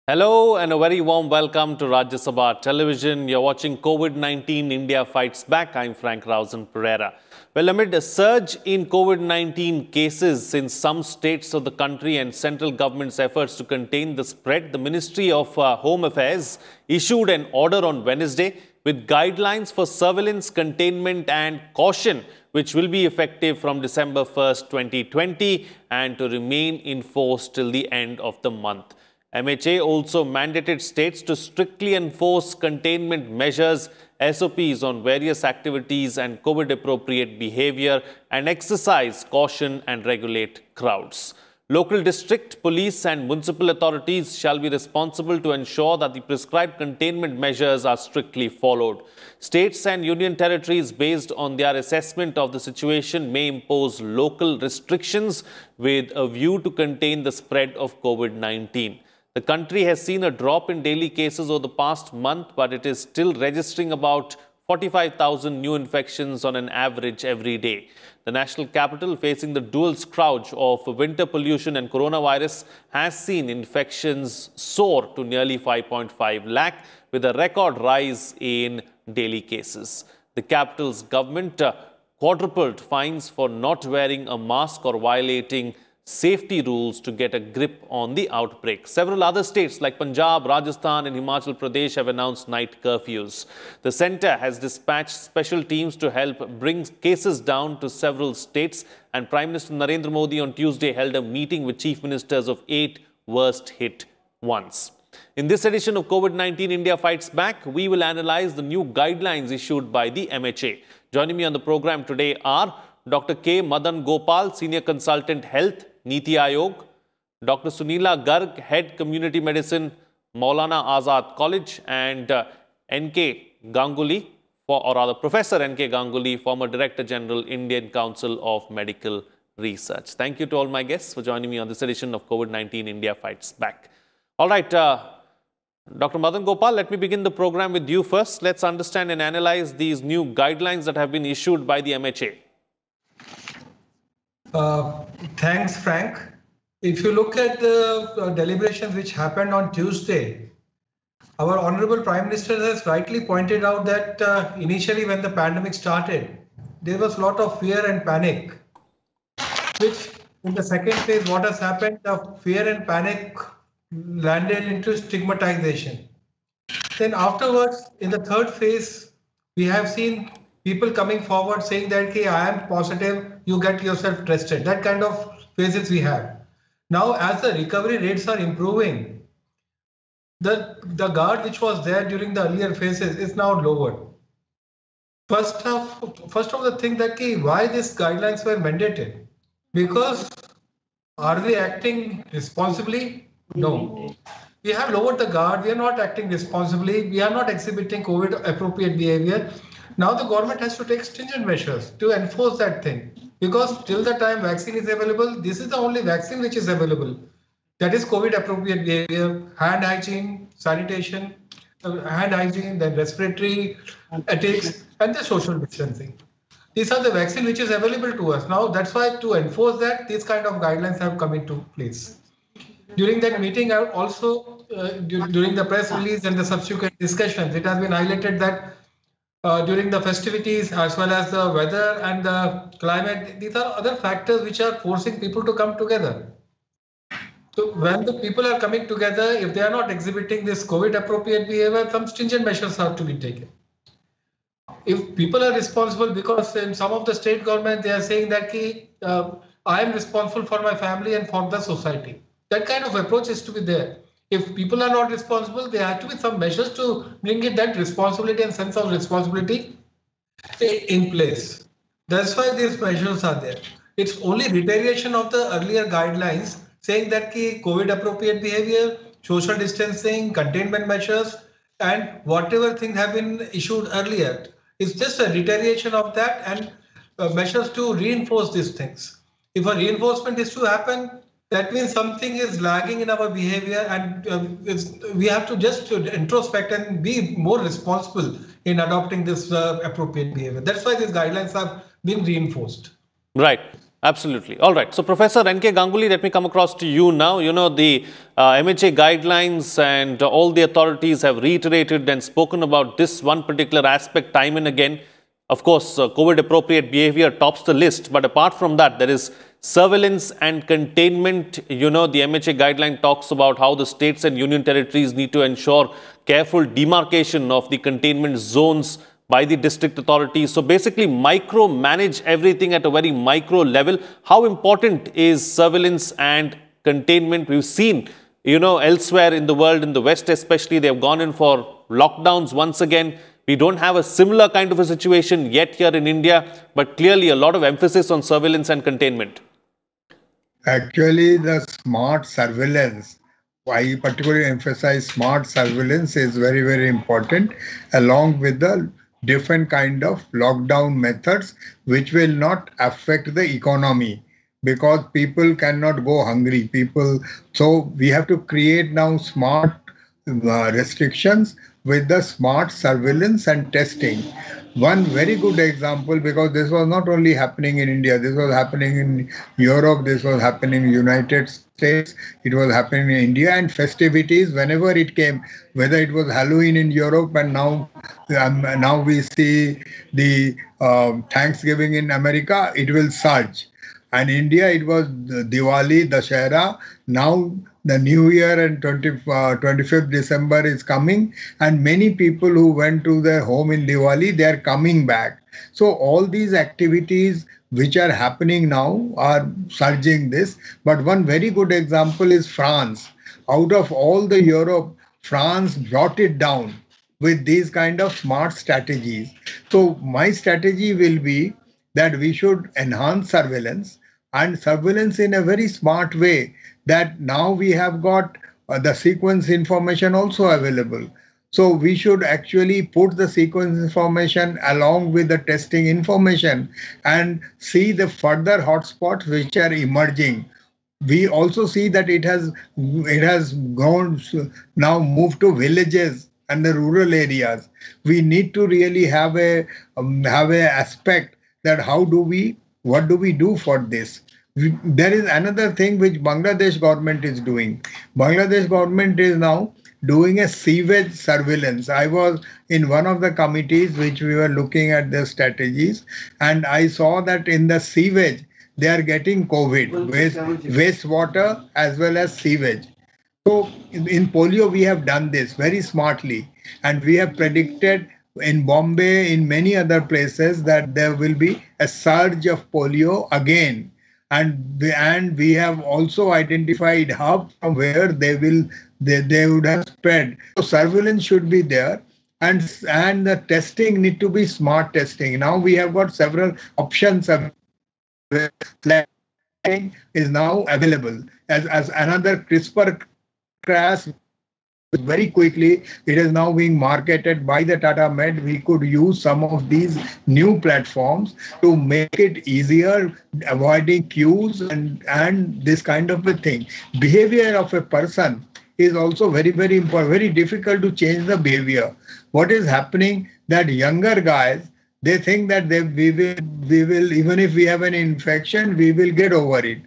Hello and a very warm welcome to Rajya Sabha Television. You're watching COVID-19 India Fights Back. I'm Frank Rausen Pereira. Well, amid a surge in COVID-19 cases in some states of the country and central government's efforts to contain the spread, the Ministry of Home Affairs issued an order on Wednesday with guidelines for surveillance, containment and caution, which will be effective from December 1st, 2020 and to remain in force till the end of the month. MHA also mandated states to strictly enforce containment measures, SOPs on various activities and COVID-appropriate behavior and exercise caution and regulate crowds. Local district, police and municipal authorities shall be responsible to ensure that the prescribed containment measures are strictly followed. States and union territories, based on their assessment of the situation, may impose local restrictions with a view to contain the spread of COVID-19. The country has seen a drop in daily cases over the past month, but it is still registering about 45,000 new infections on an average every day. The national capital, facing the dual scourge of winter pollution and coronavirus, has seen infections soar to nearly 5.5 lakh, with a record rise in daily cases. The capital's government quadrupled fines for not wearing a mask or violating safety rules to get a grip on the outbreak. Several other states like Punjab, Rajasthan and Himachal Pradesh have announced night curfews. The centre has dispatched special teams to help bring cases down to several states, and Prime Minister Narendra Modi on Tuesday held a meeting with chief ministers of 8 worst hit ones. In this edition of COVID-19 India Fights Back, we will analyze the new guidelines issued by the MHA. Joining me on the program today are Dr. K. Madan Gopal, Senior Consultant Health, Niti Aayog; Dr. Sunila Garg, Head Community Medicine, Maulana Azad College; and N.K. Ganguly, Professor N.K. Ganguly, former Director General, Indian Council of Medical Research. Thank you to all my guests for joining me on this edition of COVID-19 India Fights Back. All right, Dr. Madan Gopal, let me begin the program with you first. Let's understand and analyze these new guidelines that have been issued by the MHA. Thanks, Frank. If you look at the deliberations which happened on Tuesday, our Honorable Prime Minister has rightly pointed out that initially when the pandemic started, there was a lot of fear and panic, which in the second phase, what has happened, the fear and panic landed into stigmatization. Then afterwards, in the third phase, we have seen people coming forward saying that, okay, I am positive, you get yourself tested. That kind of phases we have. Now, as the recovery rates are improving, the guard which was there during the earlier phases is now lowered. First of the thing that, okay, why these guidelines were mandated? Because are we acting responsibly? No. We have lowered the guard. We are not acting responsibly. We are not exhibiting COVID appropriate behavior. Now the government has to take stringent measures to enforce that thing, because till the time vaccine is available, this is the only vaccine which is available. That is COVID appropriate behavior, hand hygiene, sanitation, then respiratory ethics and the social distancing. These are the vaccine which is available to us. Now that's why to enforce that, these kind of guidelines have come into place. During that meeting, I also, during the press release and the subsequent discussions, it has been highlighted that during the festivities, as well as the weather and the climate, these are other factors which are forcing people to come together. So when the people are coming together, if they are not exhibiting this COVID appropriate behavior, some stringent measures have to be taken. If people are responsible, because in some of the state government, they are saying that I am responsible for my family and for the society. That kind of approach is to be there. If people are not responsible, there have to be some measures to bring in that responsibility and sense of responsibility in place. That's why these measures are there. It's only reiteration of the earlier guidelines saying that COVID appropriate behavior, social distancing, containment measures, and whatever things have been issued earlier. It's just a reiteration of that and measures to reinforce these things. If a reinforcement is to happen, that means something is lagging in our behavior, and we have to just introspect and be more responsible in adopting this appropriate behavior. That's why these guidelines have been reinforced. Right. Absolutely. All right. So, Professor N.K. Ganguly, let me come across to you now. You know, the MHA guidelines and all the authorities have reiterated and spoken about this one particular aspect time and again. Of course, COVID-appropriate behavior tops the list. But apart from that, there is surveillance and containment. You know, the MHA guideline talks about how the states and union territories need to ensure careful demarcation of the containment zones by the district authorities. So basically micromanage everything at a very micro level. How important is surveillance and containment? We've seen, you know, elsewhere in the world, in the West especially, they have gone in for lockdowns once again. We don't have a similar kind of a situation yet here in India, but clearly a lot of emphasis on surveillance and containment. Actually, the smart surveillance, I particularly emphasize smart surveillance is very, very important, along with the different kind of lockdown methods which will not affect the economy, because people cannot go hungry. So we have to create now smart restrictions with the smart surveillance and testing. One very good example, because this was not only happening in India, this was happening in Europe, this was happening in United States, it was happening in India, and festivities whenever it came, whether it was Halloween in Europe, and now we see the Thanksgiving in America, it will surge. And India, it was Diwali, Dussehra. Now the New Year and 25th December is coming, and many people who went to their home in Diwali, they are coming back. So all these activities which are happening now are surging this. But one very good example is France. Out of all the Europe, France brought it down with these kind of smart strategies. So my strategy will be that we should enhance surveillance, and surveillance in a very smart way, that now we have got the sequence information also available. So we should actually put the sequence information along with the testing information and see the further hotspots which are emerging. We also see that it has gone now moved to villages and the rural areas. We need to really have a aspect that what do we do for this. There is another thing which Bangladesh government is doing. Bangladesh government is now doing a sewage surveillance. I was in one of the committees which we were looking at the strategies, and I saw that in the sewage they are getting COVID, wastewater as well as sewage. So in polio we have done this very smartly, and we have predicted in Bombay, in many other places, that there will be a surge of polio again. And we have also identified hub from where they would have spread. So surveillance should be there, and the testing need to be smart testing. Now we have got several options of is now available as another CRISPR-Cas. Very quickly, it is now being marketed by the Tata Med. We could use some of these new platforms to make it easier, avoiding queues and this kind of a thing. Behavior of a person is also very, very important. Very difficult to change the behavior. What is happening that younger guys, they think that we will even if we have an infection, we will get over it.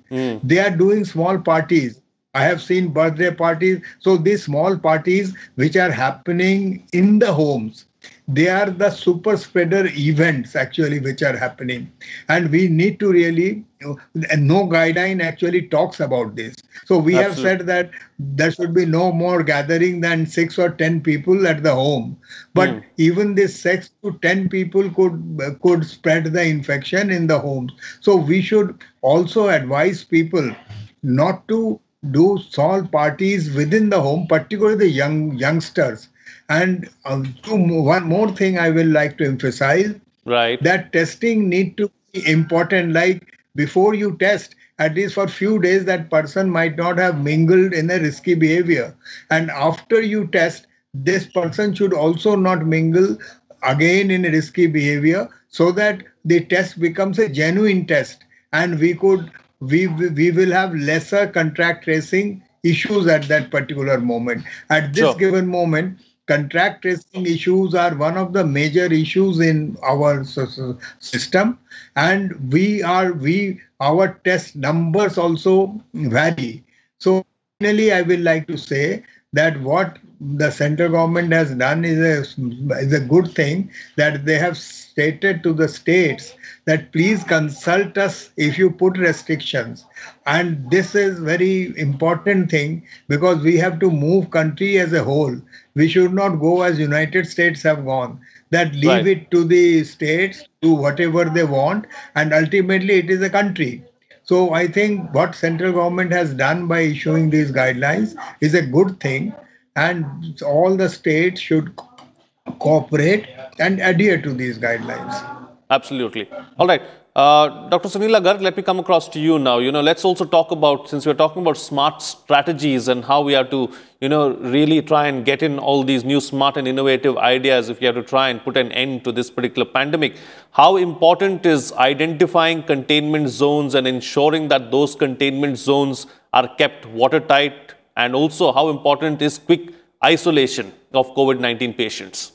They are doing small parties. I have seen birthday parties. So these small parties which are happening in the homes, they are the super spreader events actually which are happening. And we need to really, no guideline actually talks about this. So we have said that there should be no more gathering than 6 or 10 people at the home. But even this 6 to 10 people could spread the infection in the homes. So we should also advise people not to do small parties within the home, particularly the youngsters. And one more thing I will like to emphasize, right, that testing need to be important. Like before you test, at least for few days, that person might not have mingled in a risky behavior. And after you test, this person should also not mingle again in a risky behavior, so that the test becomes a genuine test, and we will have lesser contact tracing issues at that particular moment. At this given moment, contract tracing issues are one of the major issues in our system, and our test numbers also vary. So finally, I will like to say that what the central government has done is a good thing, that they have stated to the states that please consult us if you put restrictions. And this is very important thing, because we have to move country as a whole. We should not go as United States have gone, that leave it to the states to whatever they want, and ultimately it is a country. So I think what central government has done by issuing these guidelines is a good thing, and all the states should cooperate and adhere to these guidelines. Absolutely. All right. Dr. Sunila Garg, let me come across to you now. Let's also talk about, since we're talking about smart strategies and how we have to, really try and get in all these new smart and innovative ideas if you have to try and put an end to this particular pandemic. How important is identifying containment zones and ensuring that those containment zones are kept watertight? And also, how important is quick isolation of COVID-19 patients?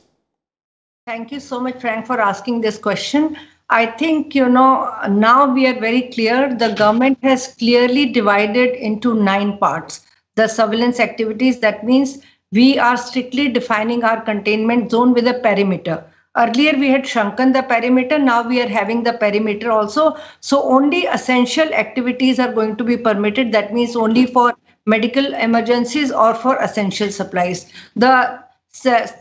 Thank you so much, Frank, for asking this question. I think, now we are very clear. The government has clearly divided into 9 parts. The surveillance activities, that means we are strictly defining our containment zone with a perimeter. Earlier, we had shrunken the perimeter. Now we are having the perimeter also. So only essential activities are going to be permitted. That means only for medical emergencies or for essential supplies. The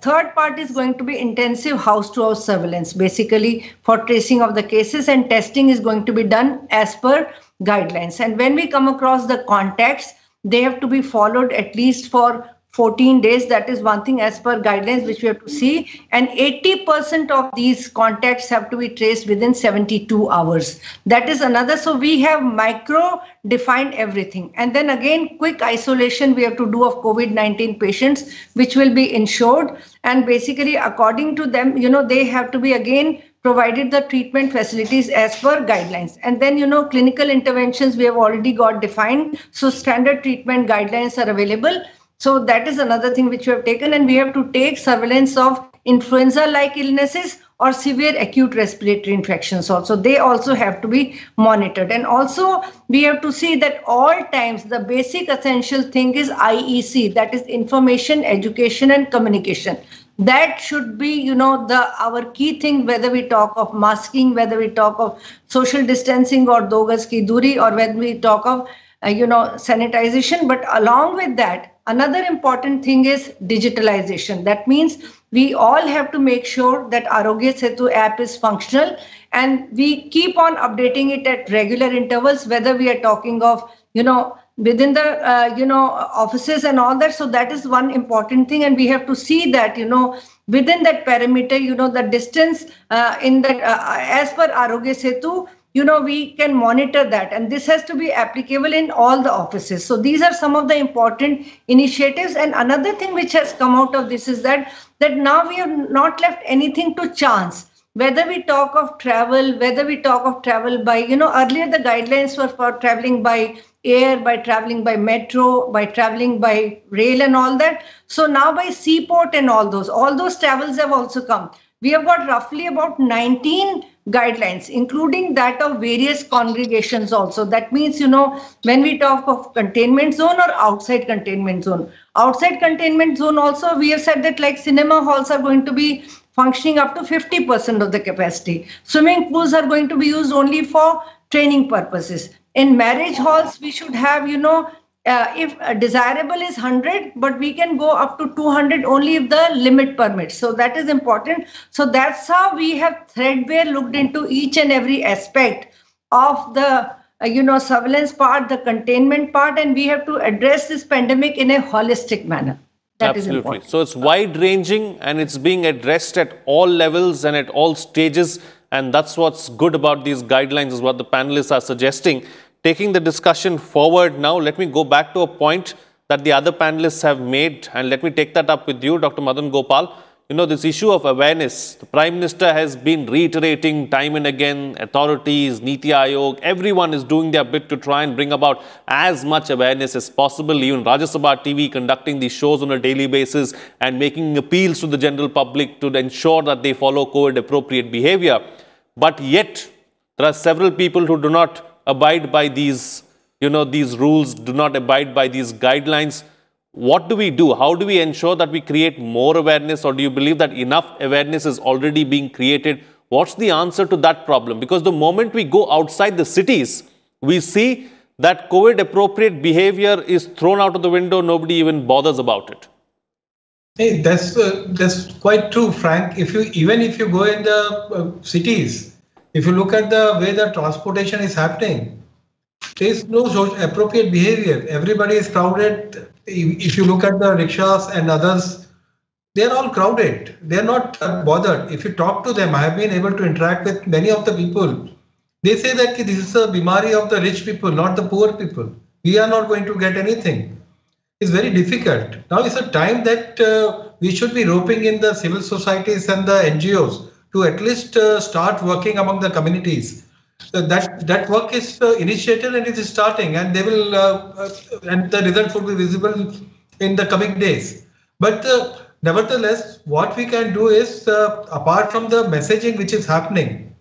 third part is going to be intensive house-to-house surveillance, basically for tracing of the cases, and testing is going to be done as per guidelines. And when we come across the contacts, they have to be followed at least for 14 days. That is one thing as per guidelines which we have to see. And 80% of these contacts have to be traced within 72 hours. That is another. So we have micro defined everything. And then again, quick isolation we have to do of COVID-19 patients, which will be ensured. And basically, according to them, they have to be again provided the treatment facilities as per guidelines. And then, clinical interventions we have already got defined. So standard treatment guidelines are available. So that is another thing which we have taken, and we have to take surveillance of influenza-like illnesses or severe acute respiratory infections also. They also have to be monitored. And also we have to see that all times the basic essential thing is IEC, that is information, education and communication. That should be, our key thing, whether we talk of masking, whether we talk of social distancing or 2 gaz ki duri, or when we talk of sanitization. But along with that, another important thing is digitalization. That means we all have to make sure that Arogya Setu app is functional, and we keep on updating it at regular intervals, whether we are talking of, within the, offices and all that. So that is one important thing. And we have to see that, within that perimeter, the distance in that, as per Arogya Setu, we can monitor that, and this has to be applicable in all the offices. So these are some of the important initiatives. And another thing which has come out of this is that now we have not left anything to chance. Whether we talk of travel, by, earlier the guidelines were for traveling by air, by traveling by metro, by traveling by rail and all that. So now by seaport and all those travels have also come. We have got roughly about 19 guidelines, including that of various congregations also. That means, when we talk of containment zone or outside containment zone. Outside containment zone also, we have said that like cinema halls are going to be functioning up to 50% of the capacity. Swimming pools are going to be used only for training purposes. In marriage halls, we should have, if desirable is 100, but we can go up to 200 only if the limit permits. So that is important. So that's how we have threadbare looked into each and every aspect of the, surveillance part, the containment part, and we have to address this pandemic in a holistic manner. That is important. So it's wide ranging and it's being addressed at all levels and at all stages. And that's what's good about these guidelines, is what the panelists are suggesting. Taking the discussion forward now, let me go back to a point that the other panelists have made, and let me take that up with you, Dr. Madan Gopal. this issue of awareness. The Prime Minister has been reiterating time and again, authorities, Niti Aayog, everyone is doing their bit to try and bring about as much awareness as possible. Even Rajya Sabha TV conducting these shows on a daily basis and making appeals to the general public to ensure that they follow COVID appropriate behavior. But yet, there are several people who do not abide by these, these rules, do not abide by these guidelines. What do we do? How do we ensure that we create more awareness, or do you believe that enough awareness is already being created? What's the answer to that problem? Because the moment we go outside the cities, we see that COVID appropriate behavior is thrown out of the window. Nobody even bothers about it. Hey, that's quite true, Frank. Even if you go in the cities, if you look at the way the transportation is happening, there is no appropriate behavior. Everybody is crowded. If you look at the rickshaws and others, they are all crowded. They are not bothered. If you talk to them, I have been able to interact with many of the people. They say that this is a bimari of the rich people, not the poor people. We are not going to get anything. It's very difficult. Now is a time that we should be roping in the civil societies and the NGOs to at least start working among the communities. So that work is initiated and it is starting, and they will and the results will be visible in the coming days. But nevertheless, what we can do is, apart from the messaging which is happening,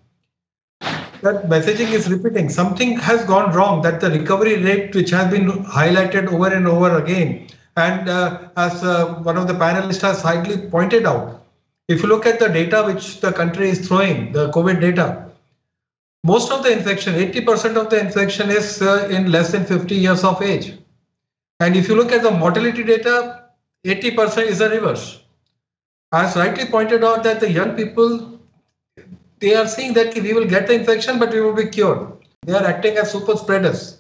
that messaging is repeating. Something has gone wrong, that the recovery rate which has been highlighted over and over again, and as one of the panelists has highly pointed out, if you look at the data which the country is throwing, the COVID data, most of the infection, 80% of the infection is in less than 50 years of age. And if you look at the mortality data, 80% is a reverse. As rightly pointed out, that the young people, they are seeing that we will get the infection, but we will be cured. They are acting as super spreaders.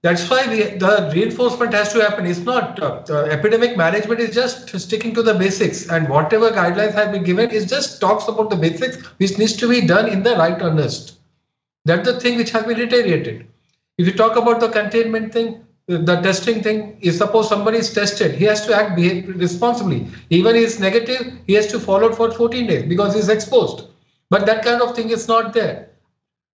That's why the reinforcement has to happen. It's not epidemic management is just sticking to the basics, and whatever guidelines have been given is just talks about the basics which needs to be done in the right earnest. That's the thing which has been reiterated. If you talk about the containment thing, the testing thing, if suppose somebody is tested, he has to act responsibly. Even if he is negative, he has to follow it for 14 days because he is exposed. But that kind of thing is not there.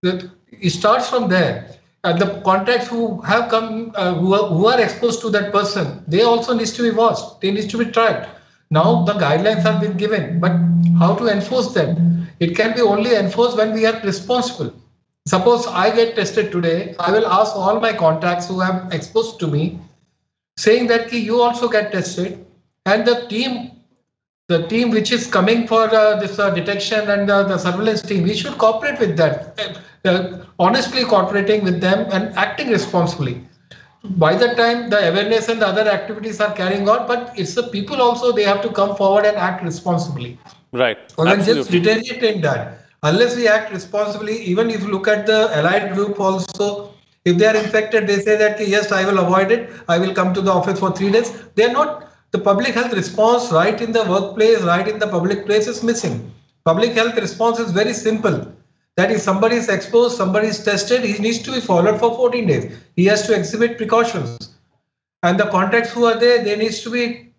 It starts from there. The contacts who have come, who are exposed to that person, they also need to be watched. They need to be tracked. Now the guidelines have been given, but how to enforce them? It can be only enforced when we are responsible. Suppose I get tested today, I will ask all my contacts who have exposed to me, saying that you also get tested, and the team which is coming for this detection and the surveillance team, we should cooperate with that. Honestly cooperating with them and acting responsibly. By the time the awareness and the other activities are carrying on, but it's the people also, they have to come forward and act responsibly. Right. Or then just deteriorate that. Unless we act responsibly, even if you look at the allied group also, if they are infected, they say that yes, I will avoid it. I will come to the office for 3 days. They are not, the public health response right in the workplace, right in the public place is missing. Public health response is very simple. That if somebody is exposed, somebody is tested, he needs to be followed for 14 days. He has to exhibit precautions. And the contacts who are there, they need to be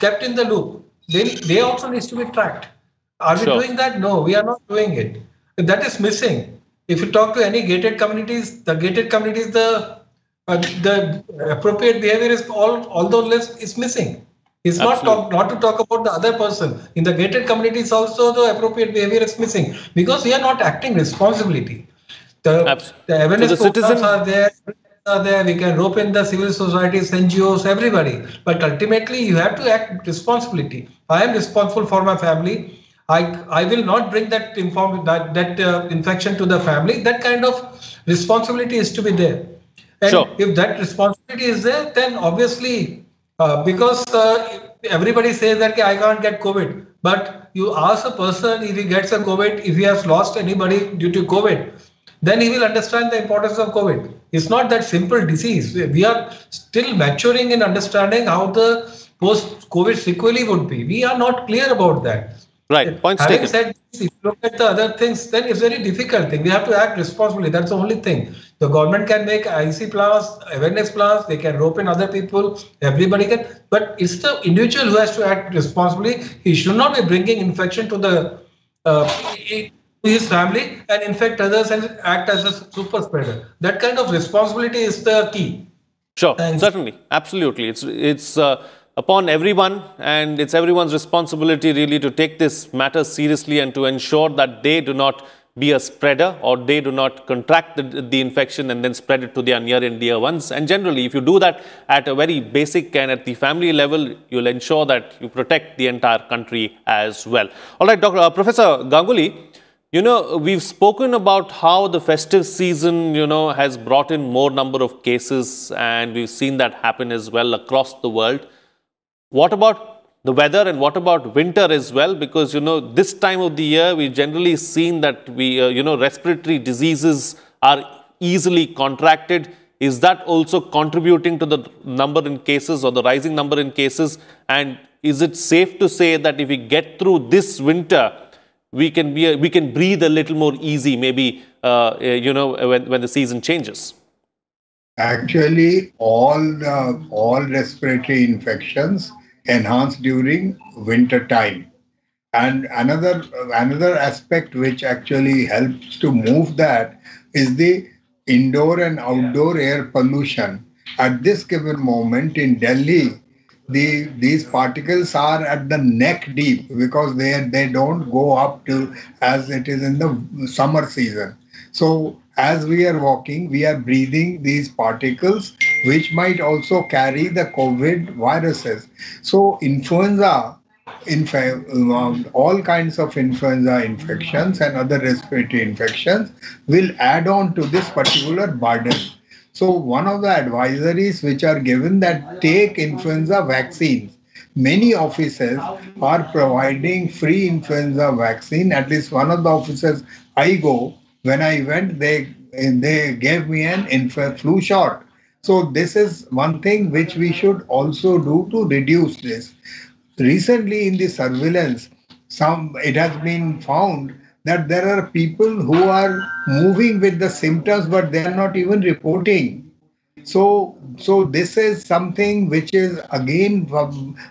kept in the loop. They also need to be tracked. Are we doing that? No, we are not doing it. That is missing. If you talk to any gated communities, the appropriate behavior is although less is missing. It's not to talk about the other person. In the gated communities also the appropriate behavior is missing because we are not acting responsibility. The awareness programs are there. We can rope in the civil societies, NGOs, everybody. But ultimately you have to act responsibility. I am responsible for my family. I will not bring that infection to the family. That kind of responsibility is to be there. And if that responsibility is there, then obviously because everybody says that I can't get COVID, but you ask a person if he gets a COVID, if he has lost anybody due to COVID, then he will understand the importance of COVID. It's not that simple disease. We are still maturing in understanding how the post-COVID sequelae would be. We are not clear about that. Right. Point Having said this, if you look at the other things, then it's a very difficult thing. We have to act responsibly. That's the only thing. The government can make IC plans, awareness plans, they can rope in other people, everybody can, but it's the individual who has to act responsibly. He should not be bringing infection to the his family and infect others and act as a super spreader. That kind of responsibility is the key. Sure, certainly, absolutely. It's upon everyone, and it's everyone's responsibility really to take this matter seriously and to ensure that they do not be a spreader or they do not contract the infection and then spread it to their near and dear ones. And generally, if you do that at a very basic and at the family level, you'll ensure that you protect the entire country as well. All right, Professor Ganguly, we've spoken about how the festive season, has brought in more number of cases, and we've seen that happen as well across the world. What about the weather and what about winter as well? Because, this time of the year, we've generally seen that respiratory diseases are easily contracted. Is that also contributing to the number in cases or the rising number in cases? And is it safe to say that if we get through this winter, we can breathe a little more easy, maybe, when the season changes? Actually, all respiratory infections enhance during winter time. And another aspect which actually helps to move that is the indoor and outdoor air pollution. At this given moment in Delhi, these particles are at the neck deep because they don't go up to as it is in the summer season. So as we are walking, we are breathing these particles which might also carry the COVID viruses. So influenza, all kinds of influenza infections and other respiratory infections will add on to this particular burden. So one of the advisories which are given that take influenza vaccines. Many offices are providing free influenza vaccine. At least one of the offices I go, when I went, they gave me an flu shot. So this is one thing which we should also do to reduce this. Recently in the surveillance, it has been found that there are people who are moving with the symptoms, but they are not even reporting. So this is something which is again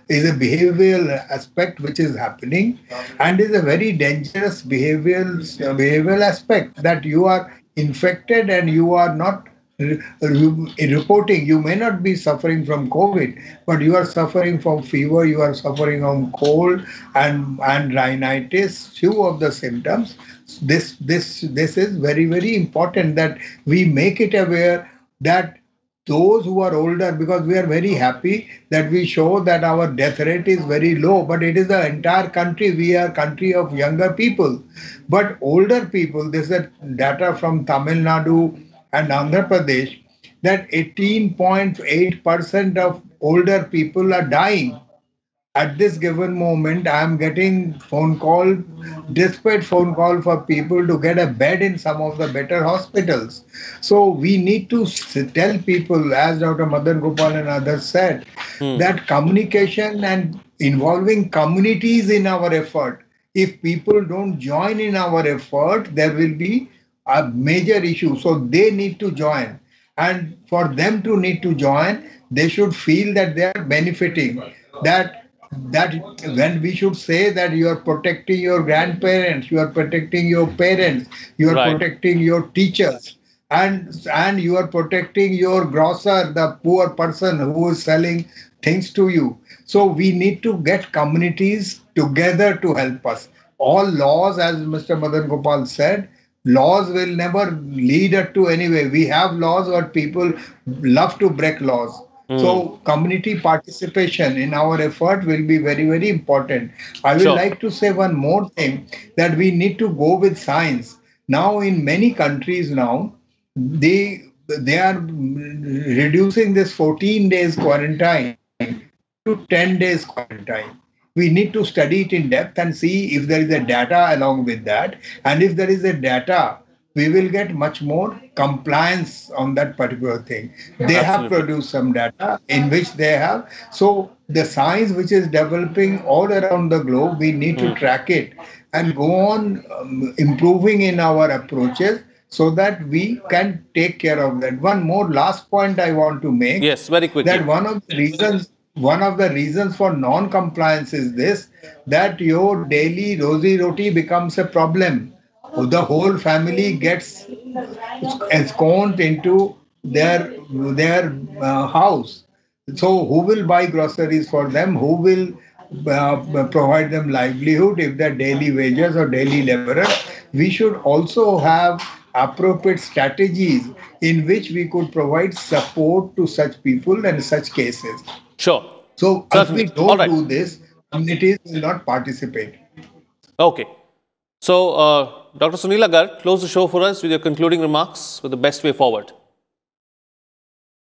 is a behavioral aspect which is happening, and is a very dangerous behavioral aspect that you are infected and you are not reporting. You may not be suffering from COVID, but you are suffering from fever, you are suffering from cold and rhinitis, few of the symptoms. This is very, very important that we make it aware that those who are older, because we are very happy that we show that our death rate is very low, but it is the entire country. We are a country of younger people. But older people, this is data from Tamil Nadu and Andhra Pradesh, that 18.8% of older people are dying. At this given moment, I am getting desperate phone call for people to get a bed in some of the better hospitals. So we need to tell people, as Dr. Madan Gopal and others said, that communication and involving communities in our effort. If people don't join in our effort, there will be a major issue. So they need to join. And for them to need to join, they should feel that they are benefiting. That when we should say that you are protecting your grandparents, you are protecting your parents, you are protecting your teachers, and you are protecting your grocer, the poor person who is selling things to you. So we need to get communities together to help us. All laws, as Mr. Madan Gopal said, laws will never lead us to anywhere. We have laws, but people love to break laws. So community participation in our effort will be very, very important. I would like to say one more thing, that we need to go with science. Now in many countries now, they are reducing this 14 days quarantine to 10 days quarantine. We need to study it in depth and see if there is a data along with that. And if there is a data, we will get much more compliance on that particular thing. They have produced some data in which they have. So the science which is developing all around the globe, we need to track it and go on improving in our approaches so that we can take care of that. One more last point I want to make. Yes, very quickly. That one of the reasons for non-compliance is this, that your daily rosy roti becomes a problem. The whole family gets ensconced into their house. So who will buy groceries for them? Who will provide them livelihood if they're daily wages or daily laborers? We should also have appropriate strategies in which we could provide support to such people and such cases. Sure. So Certainly. if we don't do this, communities will not participate. Okay. So, Dr. Sunil Agar, close the show for us with your concluding remarks with the best way forward.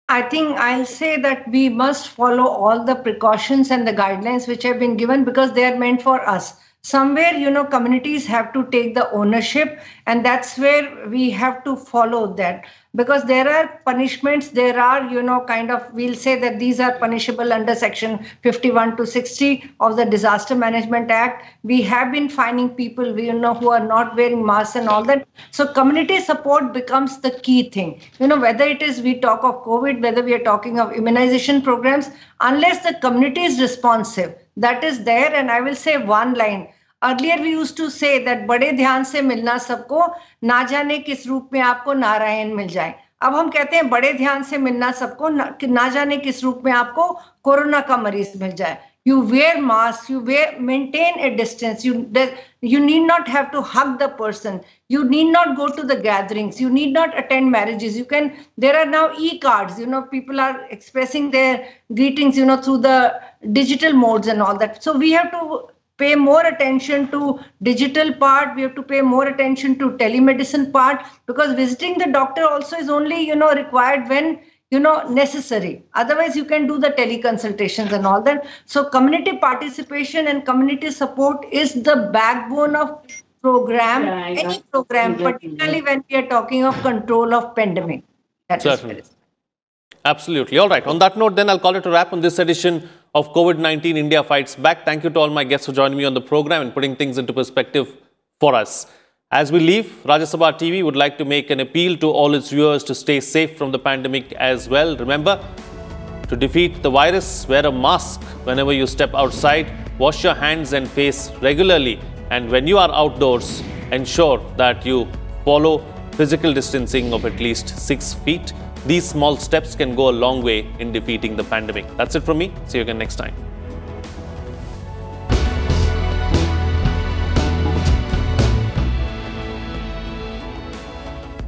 I think I'll say that we must follow all the precautions and the guidelines which have been given, because they are meant for us. Somewhere, communities have to take the ownership, and that's where we have to follow that, because there are punishments, there are, we'll say that these are punishable under section 51 to 60 of the Disaster Management Act. We have been fining people, who are not wearing masks and all that. So community support becomes the key thing. Whether it is we talk of COVID, whether we are talking of immunization programs, unless the community is responsive, that is there. And I will say one line. Earlier we used to say that बड़े ध्यान से मिलना सबको, ना जाने किस रूप में आपको नारायण मिल जाए. अब हम कहते हैं बड़े ध्यान से मिलना सबको, ना जाने किस रूप में आपको कोरोना का मरीज मिल जाए. You wear masks, maintain a distance. You need not have to hug the person. You need not go to the gatherings. You need not attend marriages. There are now e-cards, people are expressing their greetings, through the digital modes and all that. So we have to pay more attention to digital part. We have to pay more attention to telemedicine part, because visiting the doctor also is only, required when, necessary. Otherwise, you can do the teleconsultations and all that. So community participation and community support is the backbone of program, any program, particularly when we are talking of control of pandemic. Certainly. Absolutely. All right. On that note, then I'll call it a wrap on this edition of COVID-19 India Fights Back. Thank you to all my guests for joining me on the program and putting things into perspective for us. As we leave, Rajya Sabha TV would like to make an appeal to all its viewers to stay safe from the pandemic as well. Remember, to defeat the virus, wear a mask whenever you step outside, wash your hands and face regularly, and when you are outdoors, ensure that you follow physical distancing of at least 6 feet. These small steps can go a long way in defeating the pandemic. That's it from me. See you again next time.